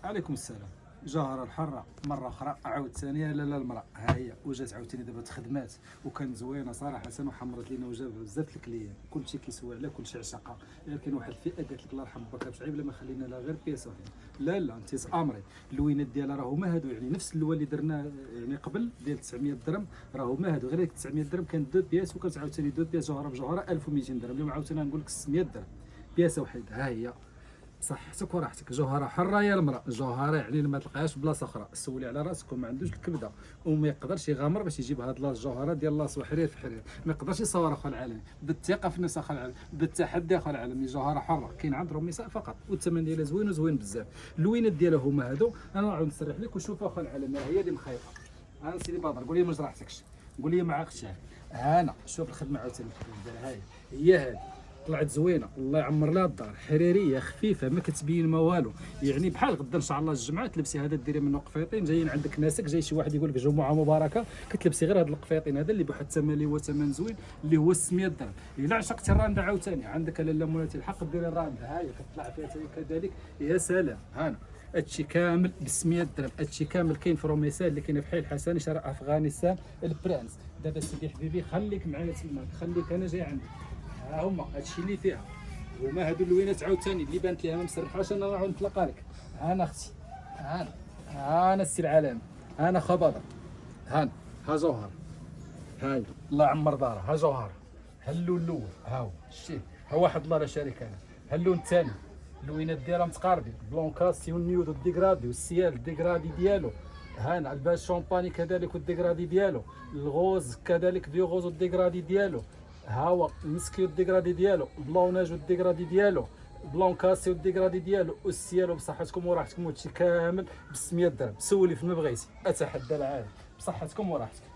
عليكم السلام. جوهرة الحرة مرة أخرى عاود ثانية لا المرأة ها هي وجات عاوتاني دابا تخدمات وكانت زوينة صراحة وحمرت لينا وجاب بزاف الكليان كلشي كيسوى عليها كلشي عشقها. غير كاين واحد الفئة قالت لك الله يرحم باك بشعيب لا ما خلينا لها غير بياسة وحدة. لا انت تامري اللوينات ديالها راهو ما هادو يعني نفس اللوا اللي درنا يعني قبل ديال 900 درهم راهو ما هادو غير 900 درهم كانت دو بياس وكانت عاوتاني دو بياس جوهرة بجوهرة 1200 درهم اليوم عاوتاني نقول لك 600 درهم بياسة وحدة ها هي. صحتك وراحتك جوهره حره يا المراه جوهره يعني ما تلقاهاش بلاصه اخرى سولي على راسك وما عندوش الكبده وما يقدرش يغامر باش يجيب هاد الجوهره ديال لاص وحرير في حرير ما يقدرش يصور اخو العالم بالثقه في الناس اخو العالم بالتحدي اخو العالم جوهره حره كاين عندهم النساء فقط والثمن ديالها زوين وزوين بزاف اللوينات ديالها هما هادو انا نعاود نسرح لك وشوف اخو العالم هي اللي مخيطه انا سيدي بدر قول لي ما جرحتكش قول لي ما عاقتش انا شوف الخدمه عاوتاني هي هذه طلعت زوينه الله يعمر لها الدار حريريه خفيفه ما كتبين ما والو يعني بحال غدا ان شاء الله الجمعه تلبسي هذا ديري منه قفيطين جايين عندك ناسك جاي شي واحد يقول لك جمعه مباركه كتلبسي غير هذا القفيطين هذا اللي بواحد الثمن اللي هو ثمن زوين اللي هو 600 درهم الا عشقتي الرانده عاوتاني عندك لاله مولاتي الحق ديري الرانده ها هي كتطلع فيها كذلك يا سلام هانا هادشي كامل ب 600 درهم هادشي كامل كاين في روميسان اللي كاينه في حي الحسن شارع افغانستان البرانس دابا سيدي حبيبي خليك معايا تماك خليك انا جاي عندك ها هما هادشي اللي فيها هما هادو اللوينات عاوتاني اللي بانت ليها ما مسرحاش انا نعاود نتلاقى لك انا اختي انا السي العالمي انا خبضه ها جوهر هاي الله يعمر دارها ها جوهر ها اللون الاول ها هو شتي ها واحد الله لا شريك له ها اللون الثاني اللوينات ديالها متقاربين بلونكاسي والنيود والديغرادي والسيال الديغرادي ديالو هانا الباج شومباني كذلك والديغرادي ديالو الغوز كذلك فيو غوز والديغرادي ديالو هاو المسكي والديغرادي ديالو بلوناج والديغرادي ديالو بلون كاسي والديغرادي ديالو والسيالو بصحتكم وراحتكم وهادشي كامل ب 600 درهم سولي في ما بغيتي اتحدى العالم بصحتكم وراحتكم.